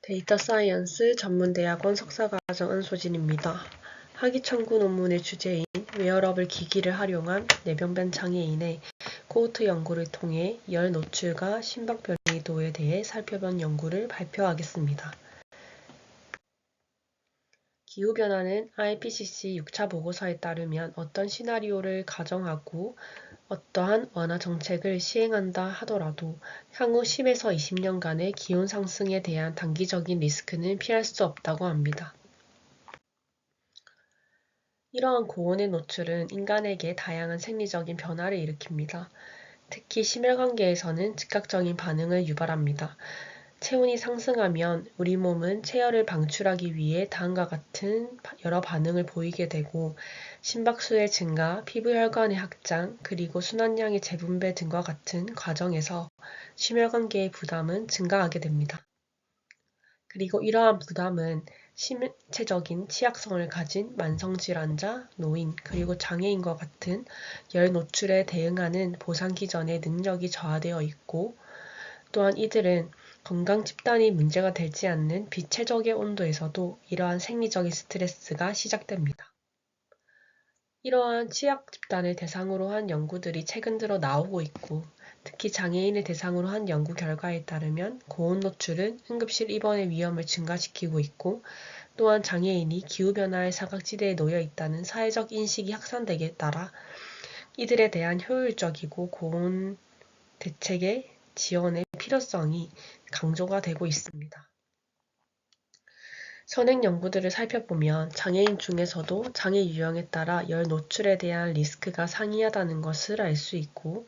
데이터 사이언스 전문대학원 석사과정 은소진입니다. 학위 청구 논문의 주제인 웨어러블 기기를 활용한 뇌병변 장애인의 코호트 연구를 통해 열 노출과 심박 변이도에 대해 살펴본 연구를 발표하겠습니다. 기후변화는 IPCC 6차 보고서에 따르면 어떤 시나리오를 가정하고 어떠한 완화 정책을 시행한다 하더라도 향후 10에서 20년간의 기온 상승에 대한 단기적인 리스크는 피할 수 없다고 합니다. 이러한 고온의 노출은 인간에게 다양한 생리적인 변화를 일으킵니다. 특히 심혈관계에서는 즉각적인 반응을 유발합니다. 체온이 상승하면 우리 몸은 체열을 방출하기 위해 다음과 같은 여러 반응을 보이게 되고 심박수의 증가, 피부 혈관의 확장, 그리고 순환량의 재분배 등과 같은 과정에서 심혈관계의 부담은 증가하게 됩니다. 그리고 이러한 부담은 신체적인 취약성을 가진 만성질환자, 노인, 그리고 장애인과 같은 열 노출에 대응하는 보상 기전의 능력이 저하되어 있고 또한 이들은 건강 집단이 문제가 되지 않는 비최적의 온도에서도 이러한 생리적인 스트레스가 시작됩니다. 이러한 취약 집단을 대상으로 한 연구들이 최근 들어 나오고 있고 특히 장애인을 대상으로 한 연구 결과에 따르면 고온 노출은 응급실 입원의 위험을 증가시키고 있고 또한 장애인이 기후변화의 사각지대에 놓여 있다는 사회적 인식이 확산되기에 따라 이들에 대한 효율적이고 고온 대책의 지원의 필요성이 강조가 되고 있습니다. 선행 연구들을 살펴보면 장애인 중에서도 장애 유형에 따라 열 노출에 대한 리스크가 상이하다는 것을 알 수 있고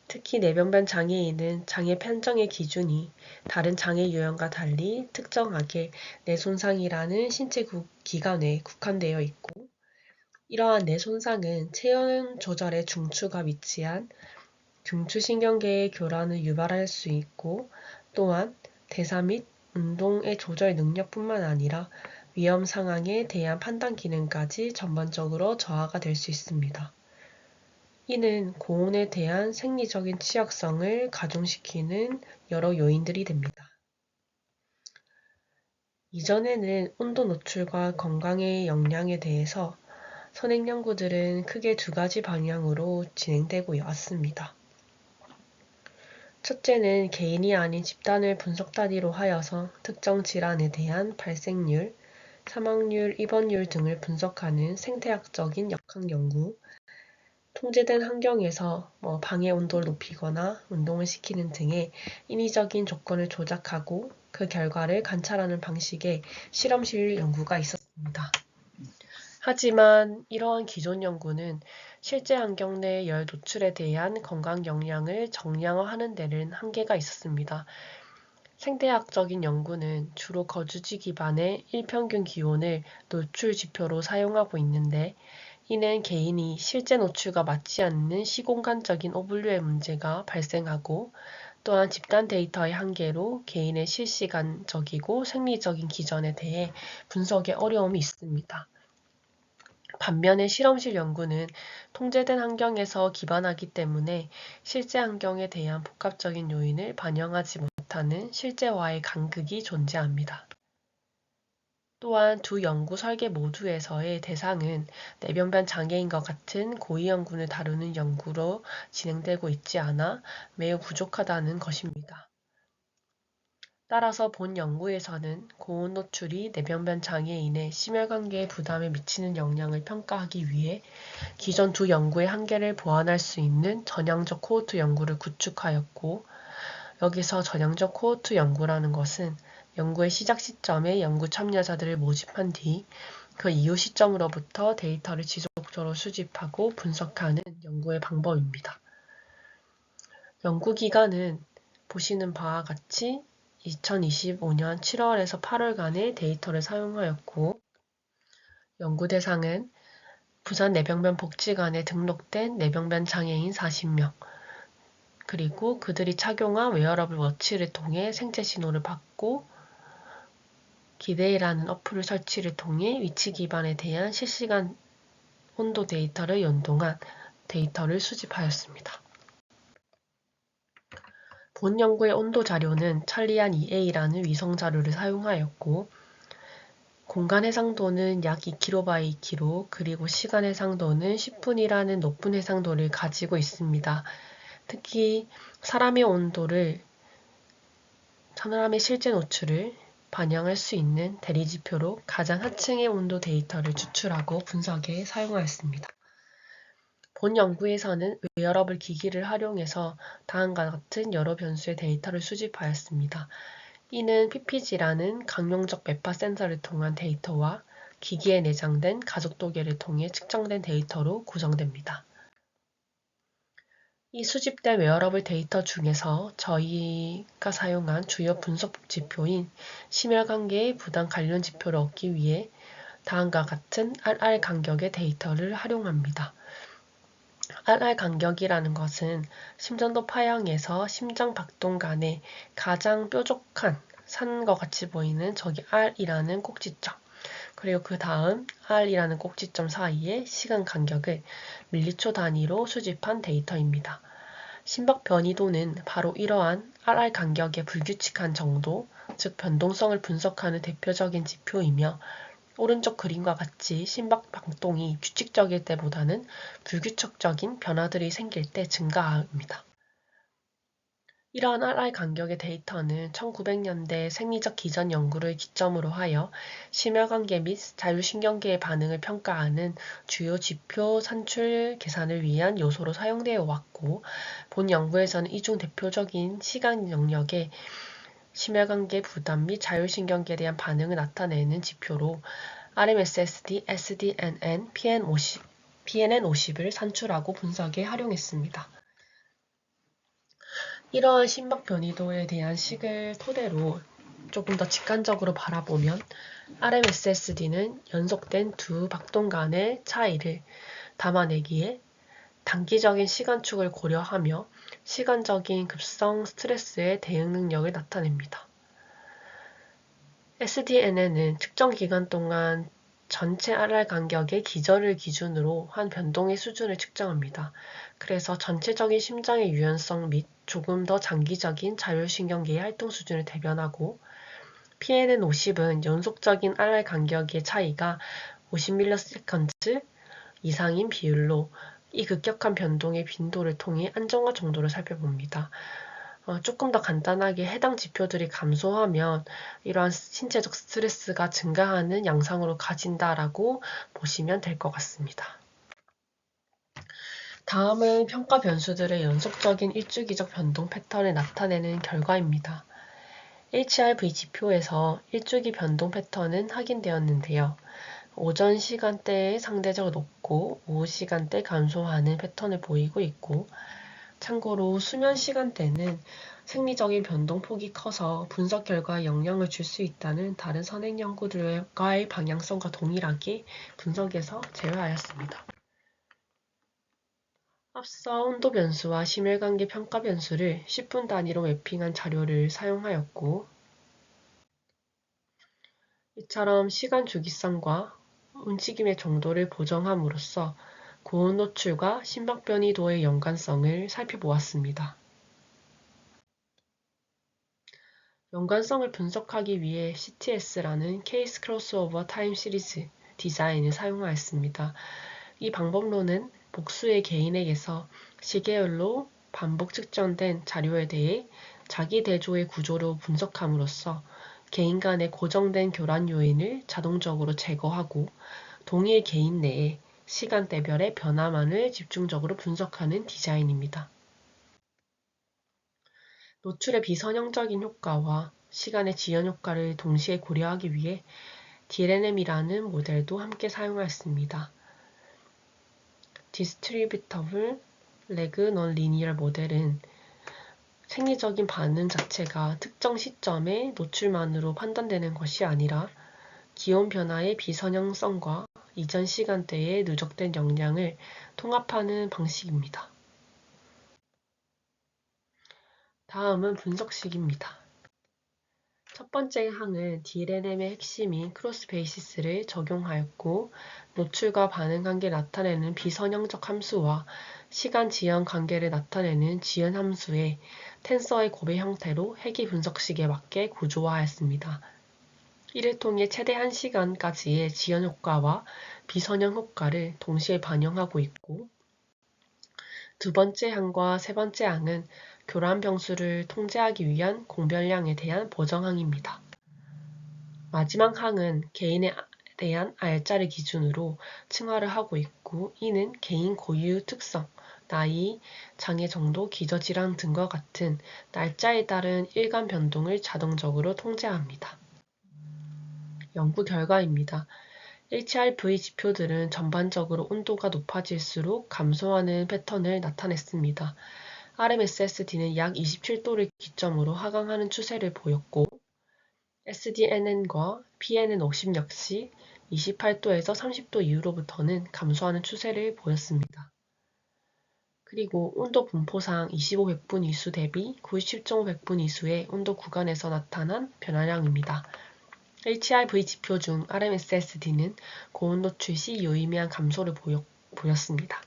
특히 뇌병변 장애인은 장애 판정의 기준이 다른 장애 유형과 달리 특정하게 뇌 손상이라는 신체 기관에 국한되어 있고 이러한 뇌 손상은 체온 조절의 중추가 위치한 중추신경계의 교란을 유발할 수 있고 또한 대사 및 운동의 조절 능력뿐만 아니라 위험 상황에 대한 판단 기능까지 전반적으로 저하가 될 수 있습니다. 이는 고온에 대한 생리적인 취약성을 가중시키는 여러 요인들이 됩니다. 이전에는 온도 노출과 건강의 영향에 대해서 선행 연구들은 크게 두 가지 방향으로 진행되고 왔습니다. 첫째는 개인이 아닌 집단을 분석 단위로 하여서 특정 질환에 대한 발생률, 사망률, 입원율 등을 분석하는 생태학적인 역학 연구, 통제된 환경에서 방해 온도를 높이거나 운동을 시키는 등의 인위적인 조건을 조작하고 그 결과를 관찰하는 방식의 실험실 연구가 있었습니다. 하지만 이러한 기존 연구는 실제 환경 내 열 노출에 대한 건강 영향을 정량화하는 데는 한계가 있었습니다. 생태학적인 연구는 주로 거주지 기반의 일평균 기온을 노출 지표로 사용하고 있는데 이는 개인이 실제 노출과 맞지 않는 시공간적인 오분류의 문제가 발생하고 또한 집단 데이터의 한계로 개인의 실시간적이고 생리적인 기전에 대해 분석에 어려움이 있습니다. 반면에 실험실 연구는 통제된 환경에서 기반하기 때문에 실제 환경에 대한 복합적인 요인을 반영하지 못하는 실제와의 간극이 존재합니다. 또한 두 연구 설계 모두에서의 대상은 뇌병변 장애인과 같은 고위 연군을 다루는 연구로 진행되고 있지 않아 매우 부족하다는 것입니다. 따라서 본 연구에서는 고온 노출이 뇌병변 장애인의 심혈관계에 부담에 미치는 영향을 평가하기 위해 기존 두 연구의 한계를 보완할 수 있는 전향적 코호트 연구를 구축하였고 여기서 전향적 코호트 연구라는 것은 연구의 시작 시점에 연구 참여자들을 모집한 뒤 그 이후 시점으로부터 데이터를 지속적으로 수집하고 분석하는 연구의 방법입니다. 연구 기간은 보시는 바와 같이 2025년 7월에서 8월간의 데이터를 사용하였고 연구 대상은 부산 뇌병변 복지관에 등록된 뇌병변 장애인 40명 그리고 그들이 착용한 웨어러블 워치를 통해 생체 신호를 받고 기데이라는 어플을 설치를 통해 위치 기반에 대한 실시간 온도 데이터를 연동한 데이터를 수집하였습니다. 본 연구의 온도 자료는 찰리안 2A라는 위성 자료를 사용하였고, 공간 해상도는 약 2km/2km, 그리고 시간 해상도는 10분이라는 높은 해상도를 가지고 있습니다. 특히 사람의 실제 노출을 반영할 수 있는 대리지표로 가장 하층의 온도 데이터를 추출하고 분석에 사용하였습니다. 본 연구에서는 웨어러블 기기를 활용해서 다음과 같은 여러 변수의 데이터를 수집하였습니다. 이는 PPG라는 강용적 매파 센서를 통한 데이터와 기기에 내장된 가속도계를 통해 측정된 데이터로 구성됩니다. 이 수집된 웨어러블 데이터 중에서 저희가 사용한 주요 분석 지표인 심혈관계의 부담 관련 지표를 얻기 위해 다음과 같은 RR 간격의 데이터를 활용합니다. RR 간격이라는 것은 심전도 파형에서 심장 박동 간의 가장 뾰족한 산과 같이 보이는 저기 R이라는 꼭지점, 그리고 그 다음 R이라는 꼭지점 사이의 시간 간격을 밀리초 단위로 수집한 데이터입니다. 심박 변이도는 바로 이러한 RR 간격의 불규칙한 정도, 즉 변동성을 분석하는 대표적인 지표이며, 오른쪽 그림과 같이 심박 박동이 규칙적일 때보다는 불규칙적인 변화들이 생길 때 증가합니다. 이러한 RR 간격의 데이터는 1900년대 생리적 기전 연구를 기점으로 하여 심혈관계 및 자율신경계의 반응을 평가하는 주요 지표 산출 계산을 위한 요소로 사용되어 왔고, 본 연구에서는 이 중 대표적인 시간 영역의 심혈관계 부담 및 자율신경계에 대한 반응을 나타내는 지표로 RMSSD, SDNN, PNN50을 산출하고 분석에 활용했습니다. 이러한 심박 변이도에 대한 식을 토대로 조금 더 직관적으로 바라보면 RMSSD는 연속된 두 박동 간의 차이를 담아내기에 단기적인 시간축을 고려하며 시간적인 급성 스트레스의 대응 능력을 나타냅니다. SDNN은 측정 기간 동안 전체 RR 간격의 기저를 기준으로 한 변동의 수준을 측정합니다. 그래서 전체적인 심장의 유연성 및 조금 더 장기적인 자율신경계의 활동 수준을 대변하고, PNN50은 연속적인 RR 간격의 차이가 50ms 이상인 비율로 이 급격한 변동의 빈도를 통해 안정화 정도를 살펴봅니다. 조금 더 간단하게 해당 지표들이 감소하면 이러한 신체적 스트레스가 증가하는 양상으로 가진다라고 보시면 될 것 같습니다. 다음은 평가 변수들의 연속적인 일주기적 변동 패턴을 나타내는 결과입니다. HRV 지표에서 일주기 변동 패턴은 확인되었는데요. 오전 시간대에 상대적으로 높고 오후 시간대 감소하는 패턴을 보이고 있고, 참고로 수면 시간대는 생리적인 변동폭이 커서 분석 결과에 영향을 줄 수 있다는 다른 선행 연구들과의 방향성과 동일하게 분석에서 제외하였습니다. 앞서 온도 변수와 심혈관계 평가 변수를 10분 단위로 매핑한 자료를 사용하였고, 이처럼 시간 주기성과 움직임의 정도를 보정함으로써 고온 노출과 심박 변이도의 연관성을 살펴보았습니다. 연관성을 분석하기 위해 CTS라는 케이스 크로스오버 타임 시리즈 디자인을 사용하였습니다. 이 방법론은 복수의 개인에게서 시계열로 반복 측정된 자료에 대해 자기 대조의 구조로 분석함으로써 개인 간의 고정된 교란 요인을 자동적으로 제거하고 동일 개인 내에 시간대별의 변화만을 집중적으로 분석하는 디자인입니다. 노출의 비선형적인 효과와 시간의 지연 효과를 동시에 고려하기 위해 DLNM이라는 모델도 함께 사용하였습니다. Distributable Lag Non-Linear 모델은 생리적인 반응 자체가 특정 시점의 노출만으로 판단되는 것이 아니라 기온 변화의 비선형성과 이전 시간대의 누적된 영향을 통합하는 방식입니다. 다음은 분석식입니다. 첫 번째 항은 DLNM의 핵심인 크로스베이시스를 적용하였고, 노출과 반응 관계를 나타내는 비선형적 함수와 시간 지연 관계를 나타내는 지연 함수의 텐서의 곱의 형태로 해기 분석식에 맞게 구조화하였습니다. 이를 통해 최대 1시간까지의 지연 효과와 비선형 효과를 동시에 반영하고 있고, 두 번째 항과 세 번째 항은 교란 병수를 통제하기 위한 공변량에 대한 보정항입니다. 마지막 항은 개인에 대한 알짜를 기준으로 층화를 하고 있고, 이는 개인 고유 특성, 나이, 장애 정도, 기저질환 등과 같은 날짜에 따른 일간 변동을 자동적으로 통제합니다. 연구 결과입니다. HRV 지표들은 전반적으로 온도가 높아질수록 감소하는 패턴을 나타냈습니다. RMSSD는 약 27도를 기점으로 하강하는 추세를 보였고, SDNN과 PNN50 역시 28도에서 30도 이후로부터는 감소하는 추세를 보였습니다. 그리고 온도 분포상 25백분 이수 대비 97.5백분 이수의 온도 구간에서 나타난 변화량입니다. HRV 지표 중 RMSSD는 고온 노출 시 유의미한 감소를 보였습니다.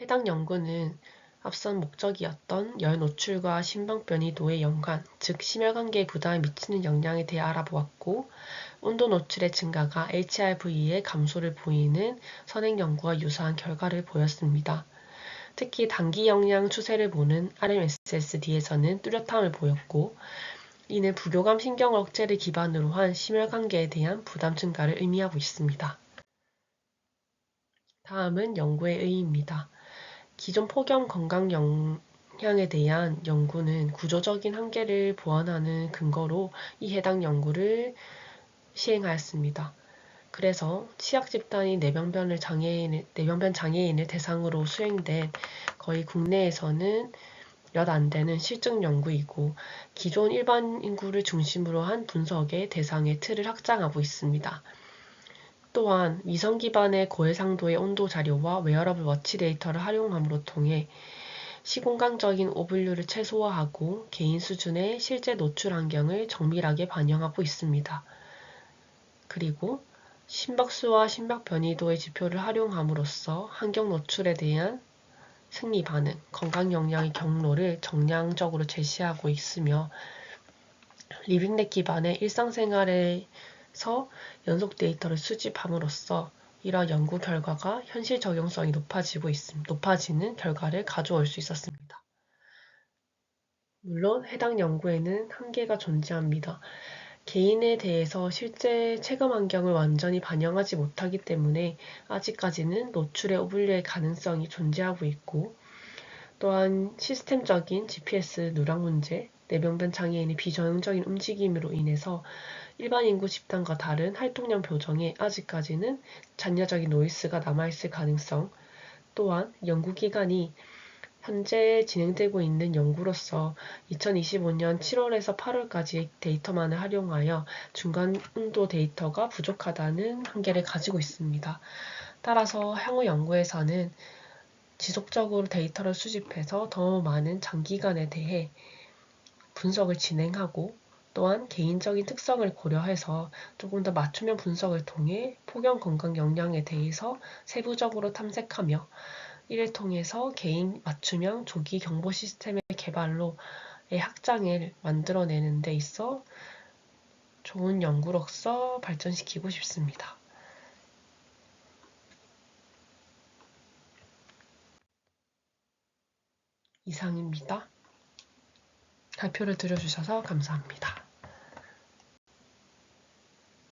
해당 연구는 앞선 목적이었던 열 노출과 심박 변이도의 연관, 즉 심혈관계에 부담을 미치는 영향에 대해 알아보았고, 온도 노출의 증가가 HRV의 감소를 보이는 선행 연구와 유사한 결과를 보였습니다. 특히 단기 영향 추세를 보는 RMSSD에서는 뚜렷함을 보였고, 이는 부교감 신경 억제를 기반으로 한 심혈관계에 대한 부담 증가를 의미하고 있습니다. 다음은 연구의 의의입니다. 기존 폭염 건강 영향에 대한 연구는 구조적인 한계를 보완하는 근거로 이 해당 연구를 시행하였습니다. 그래서 치약 집단이 내병변 장애인을 대상으로 수행된 거의 국내에서는 몇 안 되는 실증 연구이고, 기존 일반 인구를 중심으로 한 분석의 대상의 틀을 확장하고 있습니다. 또한 위성 기반의 고해상도의 온도 자료와 웨어러블 워치 데이터를 활용함으로 통해 시공간적인 오분류를 최소화하고 개인 수준의 실제 노출 환경을 정밀하게 반영하고 있습니다. 그리고 심박수와 심박 변이도의 지표를 활용함으로써 환경 노출에 대한 생리 반응, 건강 영향의 경로를 정량적으로 제시하고 있으며, 리빙넷 기반의 일상생활에서 연속 데이터를 수집함으로써 이러한 연구 결과가 현실 적용성이 높아지는 결과를 가져올 수 있었습니다. 물론 해당 연구에는 한계가 존재합니다. 개인에 대해서 실제 체감 환경을 완전히 반영하지 못하기 때문에 아직까지는 노출의 오분류의 가능성이 존재하고 있고, 또한 시스템적인 GPS 누락 문제, 내병변 장애인의 비전형적인 움직임으로 인해서 일반 인구 집단과 다른 활동량 표정에 아직까지는 잔여적인 노이즈가 남아있을 가능성, 또한 연구기간이 현재 진행되고 있는 연구로서 2025년 7월에서 8월까지의 데이터만을 활용하여 중간 온도 데이터가 부족하다는 한계를 가지고 있습니다. 따라서 향후 연구에서는 지속적으로 데이터를 수집해서 더 많은 장기간에 대해 분석을 진행하고, 또한 개인적인 특성을 고려해서 조금 더 맞춤형 분석을 통해 폭염 건강 영향에 대해서 세부적으로 탐색하며, 이를 통해서 개인 맞춤형 조기 경보 시스템의 개발로의 확장을 만들어내는 데 있어 좋은 연구로서 발전시키고 싶습니다. 이상입니다. 발표를 들어주셔서 감사합니다.